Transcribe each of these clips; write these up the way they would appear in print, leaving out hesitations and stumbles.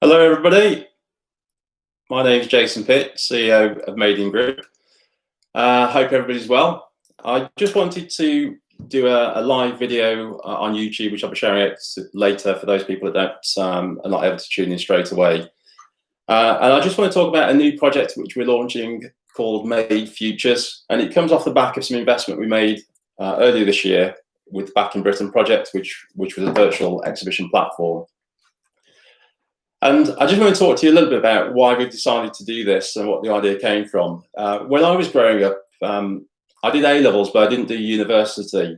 Hello, everybody. My name is Jason Pitt, CEO of Madian Group. Hope everybody's well. I just wanted to do a live video on YouTube, which I'll be sharing it later for those people that are not able to tune in straight away. And I just want to talk about a new project which we're launching called Made Futures, and it comes off the back of some investment we made earlier this year with Back in Britain project, which was a virtual exhibition platform. And I just want to talk to you a little bit about why we've decided to do this and what the idea came from. When I was growing up, I did A-levels, but I didn't do university.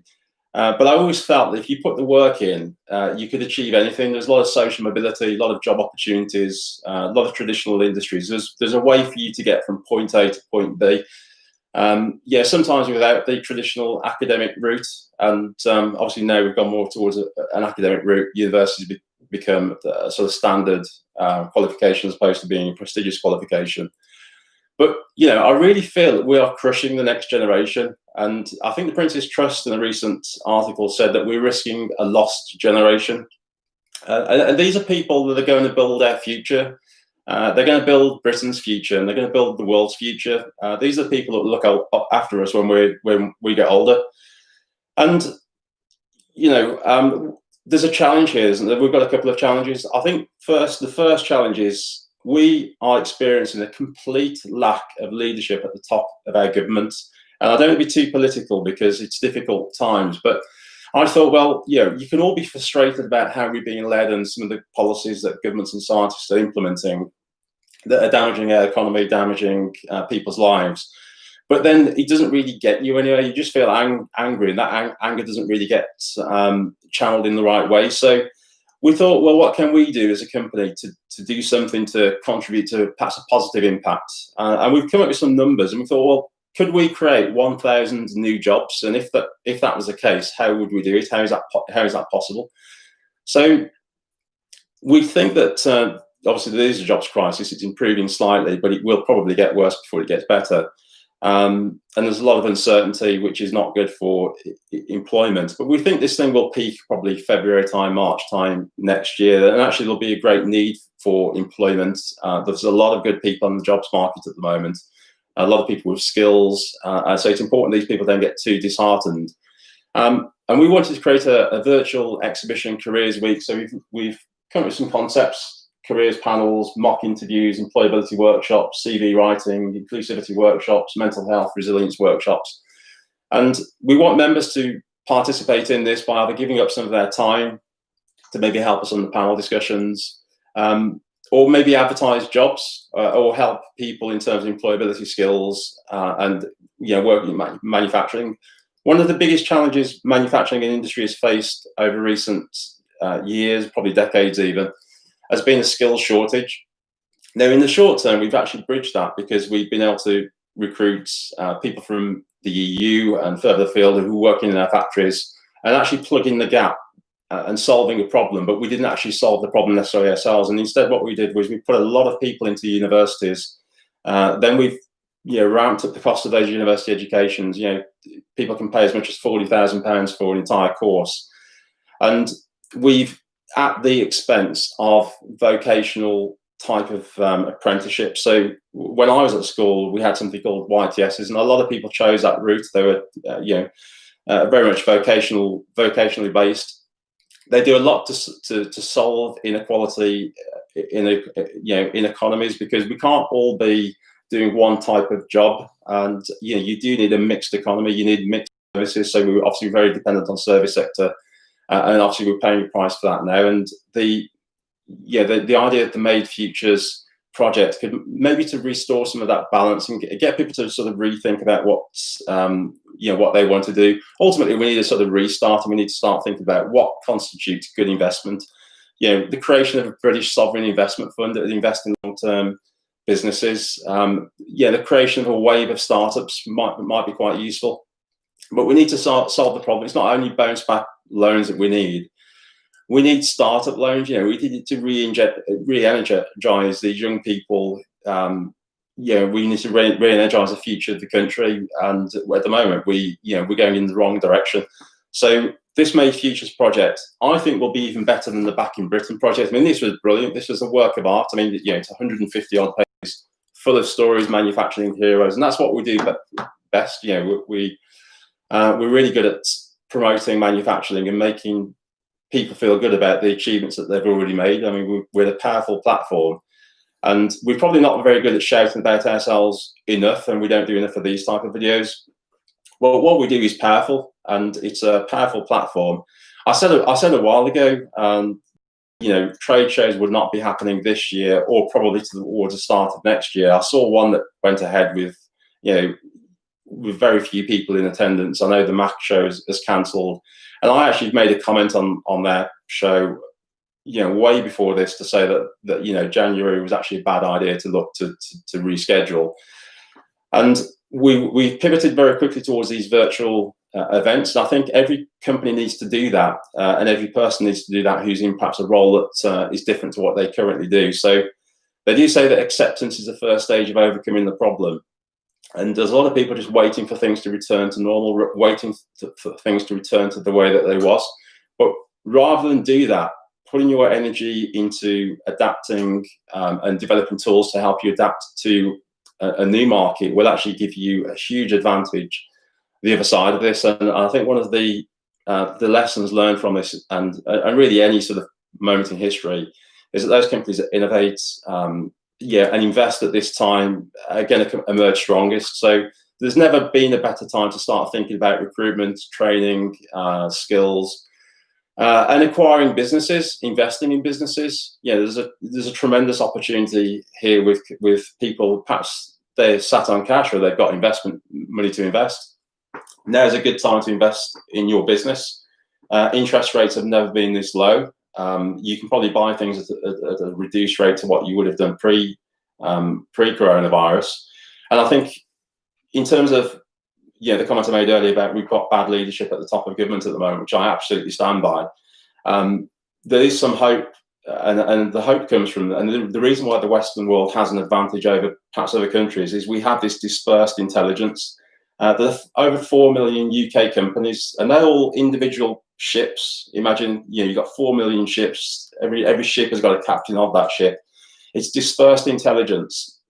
But I always felt that if you put the work in, you could achieve anything. There's a lot of social mobility, a lot of job opportunities, a lot of traditional industries. There's a way for you to get from point A to point B. Yeah, sometimes without the traditional academic route. And obviously now we've gone more towards an academic route. Universities become a sort of standard qualification as opposed to being a prestigious qualification. But, you know, I really feel that we are crushing the next generation. And I think the Prince's Trust in a recent article said that we're risking a lost generation. And these are people that are going to build our future. They're going to build Britain's future, and they're going to build the world's future. These are the people that look after us when we get older. And, you know, there's a challenge here, isn't there? We've got a couple of challenges. I think the first challenge is we are experiencing a complete lack of leadership at the top of our government. And I don't want to be too political because it's difficult times, but I thought, well, you know, you can all be frustrated about how we're being led and some of the policies that governments and scientists are implementing that are damaging our economy, damaging people's lives. But then it doesn't really get you anywhere. You just feel angry, and that anger doesn't really get channeled in the right way. So we thought, well, what can we do as a company to do something to contribute to perhaps a positive impact? And we've come up with some numbers, and we thought, well, could we create 1,000 new jobs? And if that was the case, how would we do it? How is that possible? So we think that obviously there is a jobs crisis. It's improving slightly, but it will probably get worse before it gets better. And there's a lot of uncertainty, which is not good for employment. But we think this thing will peak probably February time, March time next year. And actually, there'll be a great need for employment. There's a lot of good people on the jobs market at the moment, a lot of people with skills. So it's important these people don't get too disheartened. And we wanted to create a virtual exhibition careers week. So we've come up with some concepts: careers panels, mock interviews, employability workshops, CV writing, inclusivity workshops, mental health resilience workshops. And we want members to participate in this by either giving up some of their time to maybe help us on the panel discussions, or maybe advertise jobs or help people in terms of employability skills and, you know, working in manufacturing. One of the biggest challenges manufacturing industry has faced over recent years, probably decades even, has been a skills shortage. Now, in the short term, we've actually bridged that because we've been able to recruit people from the EU and further afield who are working in our factories and actually plugging the gap and solving a problem. But we didn't actually solve the problem necessarily ourselves. And instead, what we did was we put a lot of people into universities. Then we've, you know, ramped up the cost of those university educations. You know, people can pay as much as £40,000 for an entire course, and we've, at the expense of vocational type of apprenticeship. So when I was at school, we had something called YTSs, and a lot of people chose that route. They were, very much vocationally based. They do a lot to solve inequality in economies, because we can't all be doing one type of job, and you do need a mixed economy. You need mixed services. So we're obviously very dependent on service sector. And obviously we're paying a price for that now. And the idea of the Made Futures project could maybe to restore some of that balance and get people to sort of rethink about what they want to do. Ultimately, we need a sort of restart, and we need to start thinking about what constitutes good investment. You know, the creation of a British sovereign investment fund that would invest in long-term businesses. The creation of a wave of startups might be quite useful. But we need to solve the problem. It's not only bounce back loans that we need. We need startup loans. You know, we need to re-energize these young people. We need to re-energize the future of the country. And at the moment, we're going in the wrong direction. So this Made Futures project, I think, will be even better than the Back in Britain project. I mean, this was brilliant. This was a work of art. I mean, it's 150 odd pages, full of stories, manufacturing heroes, and that's what we do best. We're really good at promoting manufacturing and making people feel good about the achievements that they've already made. I mean, we're a powerful platform, and we're probably not very good at shouting about ourselves enough, and we don't do enough of these type of videos. Well, what we do is powerful, and it's a powerful platform. I said a while ago, trade shows would not be happening this year, or probably towards the start of next year. I saw one that went ahead with very few people in attendance. I know the Mac show is cancelled, and I actually made a comment on their show, way before this, to say that January was actually a bad idea to look to reschedule, and we've pivoted very quickly towards these virtual events. And I think every company needs to do that, and every person needs to do that who's in perhaps a role that is different to what they currently do. So they do say that acceptance is the first stage of overcoming the problem. And there's a lot of people just waiting for things to return to normal, waiting for things to return to the way that they was. But rather than do that, putting your energy into adapting and developing tools to help you adapt to a new market will actually give you a huge advantage the other side of this. And I think one of the lessons learned from this, and really any sort of moment in history, is that those companies that innovate and invest at this time are going to emerge strongest. So there's never been a better time to start thinking about recruitment, training, skills, and acquiring businesses, investing in businesses. There's a tremendous opportunity here with people. Perhaps they're sat on cash, or they've got investment money to invest. Now's a good time to invest in your business. Interest rates have never been this low. You can probably buy things at a reduced rate to what you would have done pre-coronavirus. And I think in terms of the comment I made earlier about we've got bad leadership at the top of government at the moment, which I absolutely stand by. There is some hope, and the hope comes from, and the reason why the Western world has an advantage over perhaps other countries is we have this dispersed intelligence. There's over 4 million UK companies, and they're all individual ships. Imagine, you've got 4 million ships. Every ship has got a captain of that ship. It's dispersed intelligence.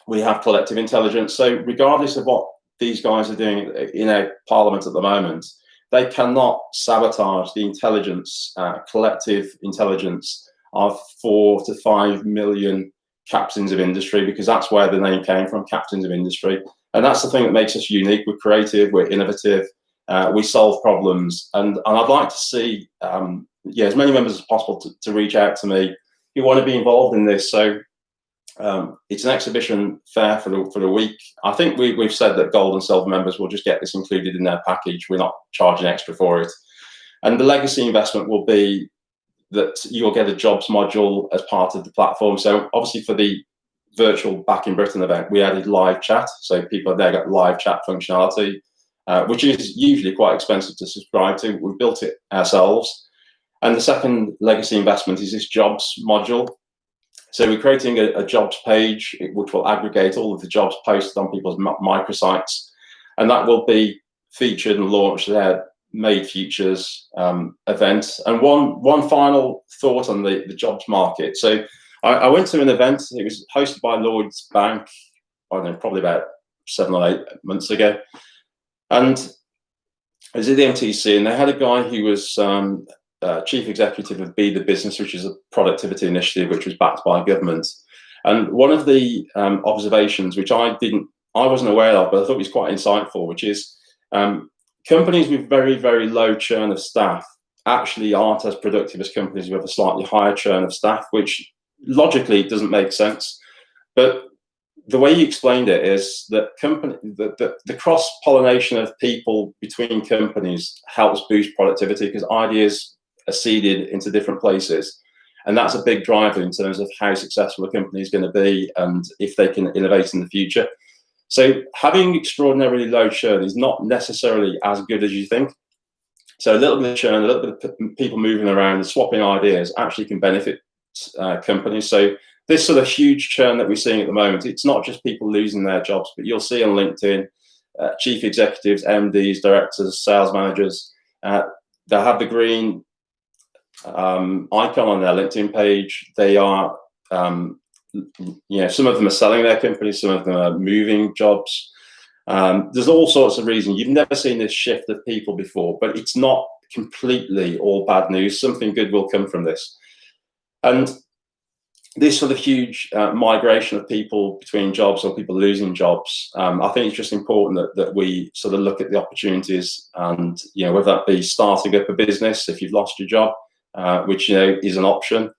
We have collective intelligence. So regardless of what these guys are doing in our parliament at the moment, they cannot sabotage the intelligence, collective intelligence of 4 to 5 million captains of industry, because that's where the name came from, captains of industry. And that's the thing that makes us unique. We're creative, we're innovative, we solve problems. And I'd like to see as many members as possible to reach out to me who want to be involved in this. So it's an exhibition fair for the week. I think we've said that gold and silver members will just get this included in their package. We're not charging extra for it. And the legacy investment will be that you'll get a jobs module as part of the platform. So obviously for the virtual Back in Britain event, we added live chat. So people there got live chat functionality, which is usually quite expensive to subscribe to. We've built it ourselves. And the second legacy investment is this jobs module. So we're creating a jobs page, which will aggregate all of the jobs posted on people's microsites. And that will be featured and launched there, Made Futures event. And one final thought on the jobs market. So I went to an event. It was hosted by Lloyds Bank, I don't know, probably about 7 or 8 months ago. And I was at the MTC, and they had a guy who was chief executive of Be the Business, which is a productivity initiative which was backed by government. And one of the observations, which I wasn't aware of, but I thought was quite insightful, which is companies with very, very low churn of staff actually aren't as productive as companies who have a slightly higher churn of staff, which logically doesn't make sense. But the way you explained it is that the cross-pollination of people between companies helps boost productivity, because ideas are seeded into different places. And that's a big driver in terms of how successful a company is going to be and if they can innovate in the future. So having extraordinarily low churn is not necessarily as good as you think. So a little bit of churn, a little bit of people moving around and swapping ideas actually can benefit companies. So this sort of huge churn that we're seeing at the moment, it's not just people losing their jobs, but you'll see on LinkedIn, chief executives, MDs, directors, sales managers, they have the green icon on their LinkedIn page. They are, some of them are selling their companies, some of them are moving jobs. There's all sorts of reasons. You've never seen this shift of people before, but it's not completely all bad news. Something good will come from this. And this sort of huge migration of people between jobs or people losing jobs, I think it's just important that we sort of look at the opportunities, and whether that be starting up a business if you've lost your job, which is an option,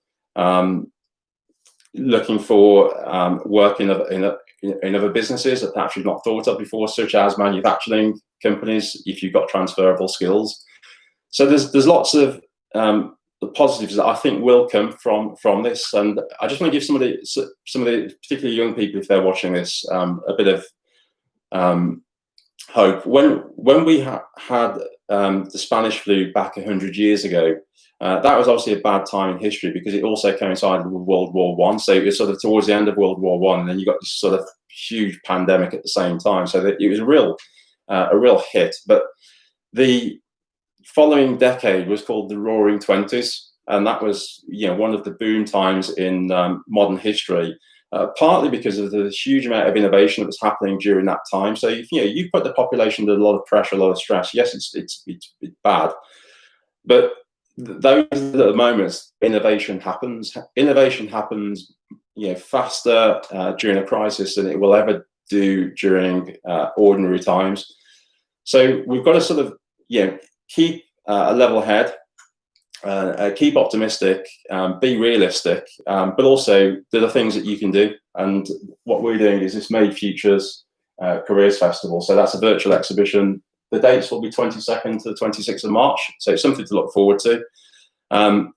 looking for work in other businesses that perhaps you've not thought of before, such as manufacturing companies, if you've got transferable skills. So there's lots of the positives that I think will come from this, and I just want to give some of the particularly young people, if they're watching this, a bit of hope. When we had the Spanish flu back 100 years ago, that was obviously a bad time in history because it also coincided with World War I. So it was sort of towards the end of World War I, and then you got this sort of huge pandemic at the same time. So that it was a real hit. But the following decade was called the Roaring Twenties, and that was one of the boom times in modern history, partly because of the huge amount of innovation that was happening during that time. So you put the population under a lot of pressure, a lot of stress. Yes, it's bad, but those are the moments innovation happens. Innovation happens faster during a crisis than it will ever do during ordinary times. So we've got to sort of keep a level head, keep optimistic, be realistic, but also there are things that you can do. And what we're doing is this Made Futures Careers Festival. So that's a virtual exhibition. The dates will be 22nd to the 26th of March. So it's something to look forward to.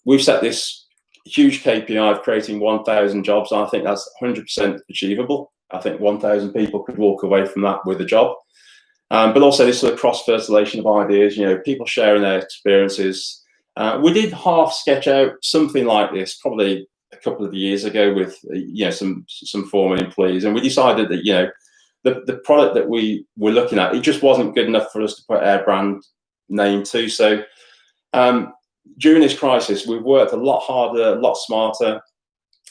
We've set this huge KPI of creating 1,000 jobs. And I think that's 100% achievable. I think 1,000 people could walk away from that with a job. But also this sort of cross-fertilization of ideas, people sharing their experiences. We did half sketch out something like this probably a couple of years ago with some former employees, and we decided that the product that we were looking at, it just wasn't good enough for us to put our brand name to. So during this crisis, we've worked a lot harder, a lot smarter,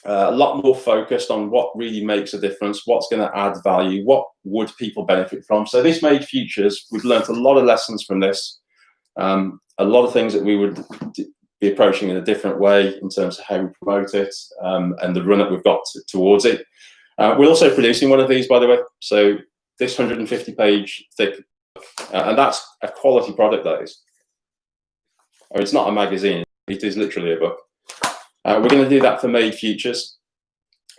a lot more focused on what really makes a difference, what's going to add value, what would people benefit from. So this Made Futures, we've learned a lot of lessons from this, a lot of things that we would be approaching in a different way in terms of how we promote it, and the run that we've got towards it. We're also producing one of these, by the way. So this 150-page thick, and that's a quality product, that is. Or it's not a magazine, it is literally a book. We're going to do that for Made Futures.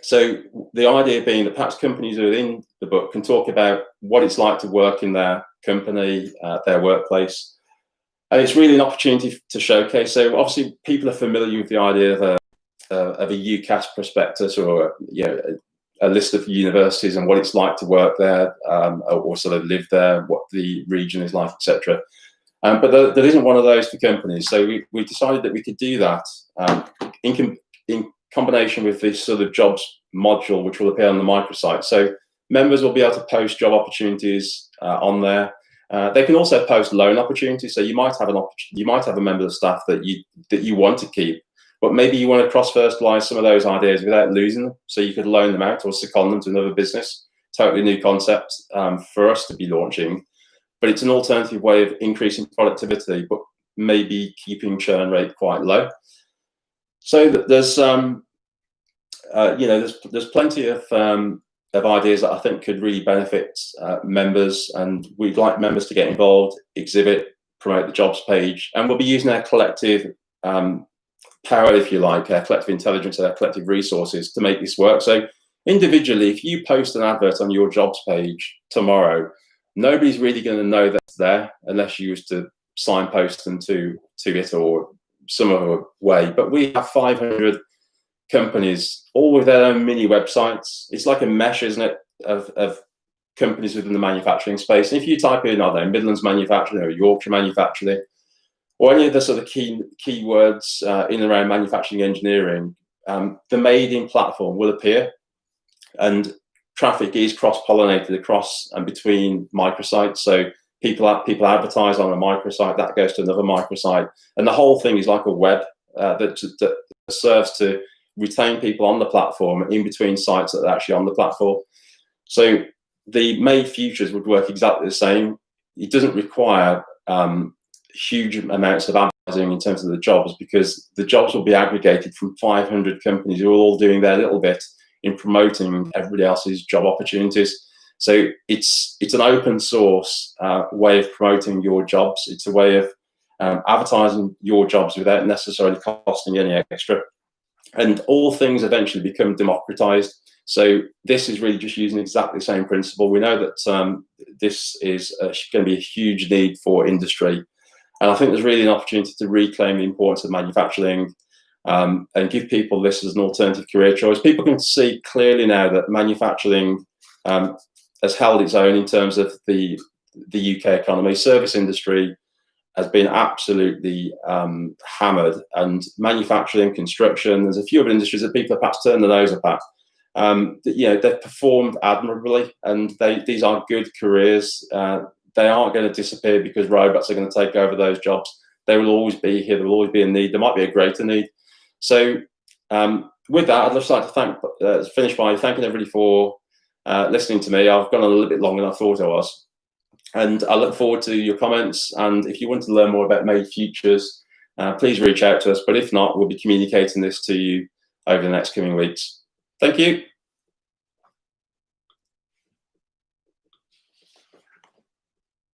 So the idea being that perhaps companies within the book can talk about what it's like to work in their company, their workplace. And it's really an opportunity to showcase. So obviously people are familiar with the idea of a UCAS prospectus, or a list of universities and what it's like to work there, or sort of live there, what the region is like, etc. But there isn't one of those for companies. So we decided that we could do that in combination with this sort of jobs module, which will appear on the microsite. So members will be able to post job opportunities on there. They can also post loan opportunities. So you might have a member of staff that you want to keep, but maybe you want to cross-fertilize some of those ideas without losing them. So you could loan them out or second them to another business. Totally new concept for us to be launching, but it's an alternative way of increasing productivity, but maybe keeping churn rate quite low. So there's there's plenty of ideas that I think could really benefit members, and we'd like members to get involved, exhibit, promote the jobs page, and we'll be using our collective power, if you like, our collective intelligence, our collective resources to make this work. So individually, if you post an advert on your jobs page tomorrow, nobody's really going to know that's there unless you used to signpost them to it or some other way. But we have 500 companies, all with their own mini websites. It's like a mesh, isn't it, of companies within the manufacturing space. And if you type in, I don't know, Midlands Manufacturing or Yorkshire Manufacturing, or any of the sort of keywords in and around manufacturing engineering, the Made In platform will appear, and traffic is cross-pollinated across and between microsites. So people advertise on a microsite, that goes to another microsite, and the whole thing is like a web that serves to retain people on the platform in between sites that are actually on the platform. So the made futures would work exactly the same. It doesn't require huge amounts of advertising in terms of the jobs, because the jobs will be aggregated from 500 companies who are all doing their little bit in promoting everybody else's job opportunities. So it's an open source way of promoting your jobs. It's a way of advertising your jobs without necessarily costing any extra. And all things eventually become democratized. So this is really just using exactly the same principle. We know that this is going to be a huge need for industry. And I think there's really an opportunity to reclaim the importance of manufacturing and give people this as an alternative career choice. People can see clearly now that manufacturing has held its own in terms of the UK economy. Service industry has been absolutely hammered, and manufacturing, construction, there's a few other industries that people have perhaps turned their nose up at. They've performed admirably, and these are good careers. They aren't going to disappear because robots are going to take over those jobs. They will always be here. There will always be a need. There might be a greater need. So with that, I'd just like to finish by thanking everybody for listening to me. I've gone a little bit longer than I thought I was. And I look forward to your comments. And if you want to learn more about Made Futures, please reach out to us. But if not, we'll be communicating this to you over the next coming weeks. Thank you.